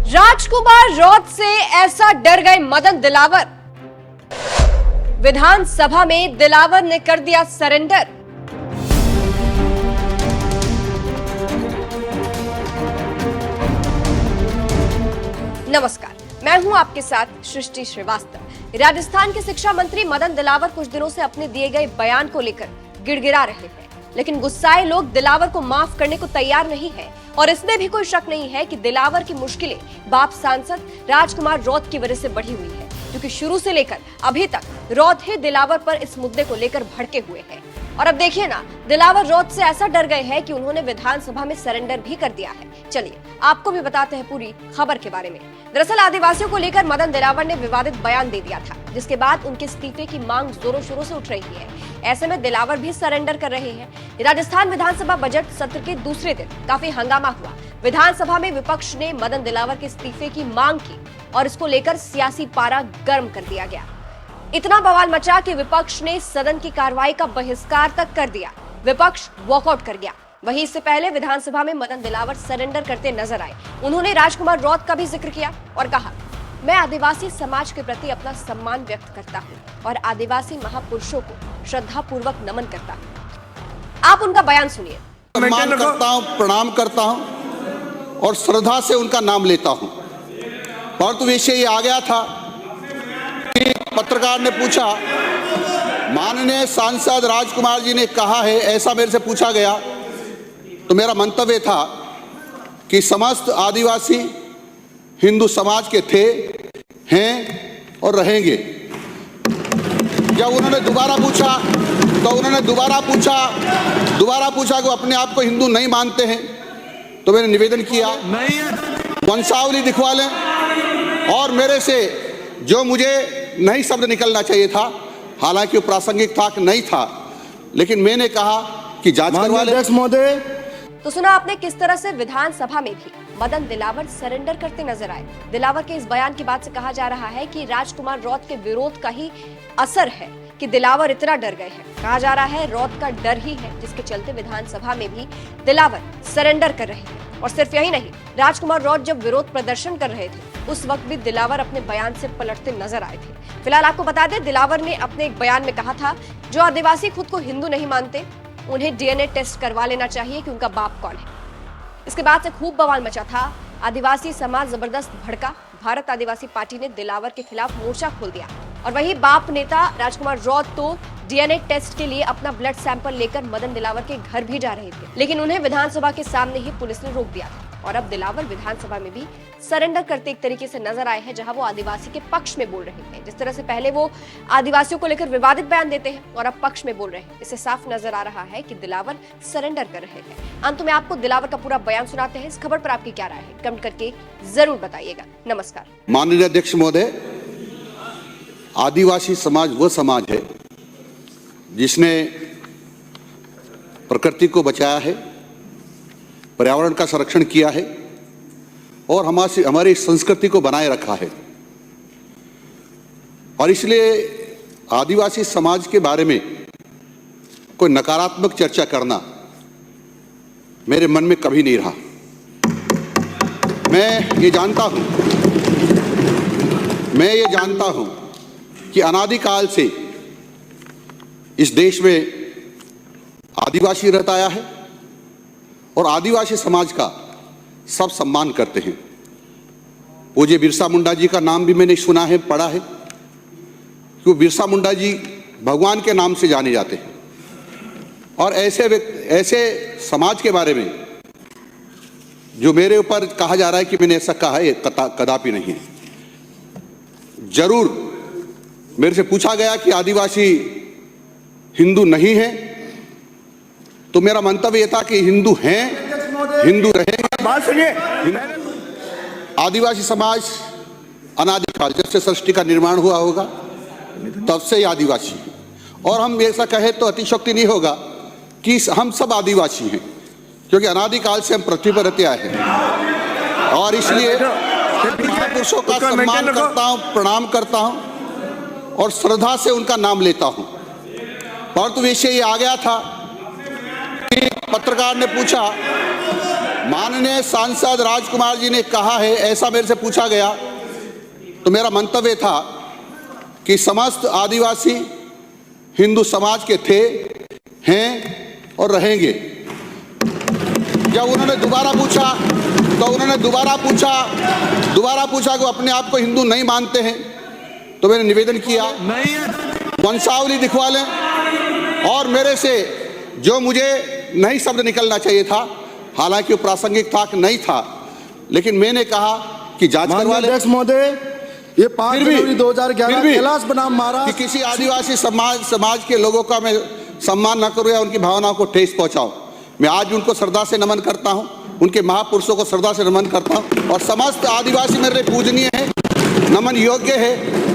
राजकुमार रौत से ऐसा डर गए मदन दिलावर। विधानसभा में दिलावर ने कर दिया सरेंडर। नमस्कार, मैं हूं आपके साथ सृष्टि श्रीवास्तव। राजस्थान के शिक्षा मंत्री मदन दिलावर कुछ दिनों से अपने दिए गए बयान को लेकर गिड़गिड़ा रहे हैं, लेकिन गुस्साए लोग दिलावर को माफ करने को तैयार नहीं है। और इसमें भी कोई शक नहीं है कि दिलावर की मुश्किलें बाप सांसद राजकुमार रौत की वजह से बढ़ी हुई है, क्योंकि शुरू से लेकर अभी तक रौत ही दिलावर पर इस मुद्दे को लेकर भड़के हुए हैं। और अब देखिए ना, दिलावर रौत से ऐसा डर गए हैं कि उन्होंने विधानसभा में सरेंडर भी कर दिया है। चलिए आपको भी बताते हैं पूरी खबर के बारे में। दरअसल आदिवासियों को लेकर मदन दिलावर ने विवादित बयान दे दिया था, जिसके बाद उनके इस्तीफे की मांग जोरों शोरों से उठ रही है। ऐसे में दिलावर भी सरेंडर कर रहे हैं। राजस्थान विधानसभा बजट सत्र के दूसरे दिन काफी हंगामा हुआ। विधानसभा में विपक्ष ने मदन दिलावर के इस्तीफे की मांग की और इसको लेकर सियासी पारा गर्म कर दिया गया। इतना बवाल मचा कि विपक्ष ने सदन की कार्रवाई का बहिष्कार तक कर दिया। विपक्ष वॉकआउट कर गया। वहीं इससे पहले विधानसभा में मदन दिलावर सरेंडर करते नजर आए। उन्होंने राजकुमार रौत का भी जिक्र किया और कहा, मैं आदिवासी समाज के प्रति अपना सम्मान व्यक्त करता हूं और आदिवासी महापुरुषों को श्रद्धा पूर्वक नमन करता हूं। आप उनका बयान सुनिए। सम्मान करता हूं, प्रणाम करता हूं और श्रद्धा से उनका नाम लेता हूं। परंतु विषय ये आ गया था कि पत्रकार ने पूछा, माननीय सांसद राजकुमार जी ने कहा है, ऐसा मेरे से पूछा गया। तो मेरा मंतव्य था कि समस्त आदिवासी हिंदू समाज के थे, हैं और रहेंगे। जब उन्होंने दोबारा पूछा कि अपने आप को हिंदू नहीं मानते हैं, तो मैंने निवेदन किया वंशावली दिखवा लें और मेरे से जो मुझे नहीं शब्द निकलना चाहिए था, हालांकि वो प्रासंगिक था कि नहीं था, लेकिन मैंने कहा कि जांच करवा लें। तो सुना आपने किस तरह से विधानसभा में भी मदन दिलावर सरेंडर करते नजर आए। दिलावर के इस बयान की बात से कहा जा रहा है कि राजकुमार रौत के विरोध का ही असर है कि दिलावर इतना डर गए हैं। कहा जा रहा है रौत का डर ही है जिसके चलते विधानसभा में भी दिलावर सरेंडर कर रहे हैं। और सिर्फ यही नहीं, राजकुमार रौत जब विरोध प्रदर्शन कर रहे थे उस वक्त भी दिलावर अपने बयान से पलटते नजर आए थे। फिलहाल आपको बता दें, दिलावर ने अपने एक बयान में कहा था, जो आदिवासी खुद को हिंदू नहीं मानते उन्हें डीएनए टेस्ट करवा लेना चाहिए कि उनका बाप कौन है। इसके बाद से खूब बवाल मचा था। आदिवासी समाज जबरदस्त भड़का। भारत आदिवासी पार्टी ने दिलावर के खिलाफ मोर्चा खोल दिया और वही बाप नेता राजकुमार रौत तो डीएनए टेस्ट के लिए अपना ब्लड सैंपल लेकर मदन दिलावर के घर भी जा रहे थे, लेकिन उन्हें विधानसभा के सामने ही पुलिस ने रोक दिया था। और अब दिलावर विधानसभा में भी सरेंडर करते एक तरीके से नजर आए हैं, जहां वो आदिवासी के पक्ष में बोल रहे हैं। जिस तरह से पहले वो आदिवासियों को लेकर विवादित बयान देते हैं और अब पक्ष में बोल रहे हैं, इससे साफ नजर आ रहा है कि दिलावर सरेंडर कर रहे हैं। अंत में आपको दिलावर का पूरा बयान सुनाते हैं। इस खबर पर आपकी क्या राय है, कमेंट करके जरूर बताइएगा। नमस्कार। माननीय अध्यक्ष महोदय, आदिवासी समाज वह समाज है जिसने प्रकृति को बचाया है, पर्यावरण का संरक्षण किया है और हमारी संस्कृति को बनाए रखा है। और इसलिए आदिवासी समाज के बारे में कोई नकारात्मक चर्चा करना मेरे मन में कभी नहीं रहा। मैं ये जानता हूं कि अनादिकाल से इस देश में आदिवासी रहता आया है और आदिवासी समाज का सब सम्मान करते हैं। पूज्य बिरसा मुंडा जी का नाम भी मैंने सुना है, पढ़ा है, कि बिरसा मुंडा जी भगवान के नाम से जाने जाते हैं। और ऐसे समाज के बारे में जो मेरे ऊपर कहा जा रहा है कि मैंने ऐसा कहा है, कदापि नहीं है। जरूर मेरे से पूछा गया कि आदिवासी हिंदू नहीं है, तो मेरा मंतव्य यह था कि हिंदू हैं, हिंदू रहेंगे। बात सुनिए, आदिवासी समाज अनादिकाल, जब से सृष्टि का निर्माण हुआ होगा तब से ही आदिवासी है। और हम ऐसा कहें तो अतिशयोक्ति नहीं होगा कि हम सब आदिवासी हैं, क्योंकि अनादिकाल से हम पृथ्वी पर रहते आए हैं। और इसलिए महापुरुषों का सम्मान करता हूं, प्रणाम करता हूं और श्रद्धा से उनका नाम लेता हूं। परंतु विषय ये आ गया था कि पत्रकार ने पूछा, माननीय सांसद राजकुमार जी ने कहा है, ऐसा मेरे से पूछा गया, तो मेरा मंतव्य था कि समस्त आदिवासी हिंदू समाज के थे, हैं और रहेंगे। जब उन्होंने दोबारा पूछा तो उन्होंने दोबारा पूछा कि वो अपने आप को हिंदू नहीं मानते हैं, तो मैंने निवेदन किया वंशावली दिखवा लें, और मेरे से जो मुझे नहीं शब्द निकलना चाहिए था, हालांकि वो प्रासंगिक था कि नहीं था, लेकिन मैंने कहा कि जांच करवा लें। अध्यक्ष महोदय, ये 5 जनवरी 2011 कैलाश बनाम महाराज कि किसी आदिवासी समाज के लोगों का मैं सम्मान न करूं या उनकी भावनाओं को ठेस पहुंचाऊं। मैं आज उनको श्रद्धा से नमन करता हूं, उनके महापुरुषों को श्रद्धा से नमन करता हूं, और समस्त आदिवासी मेरे लिए पूजनीय है, नमन योग्य है।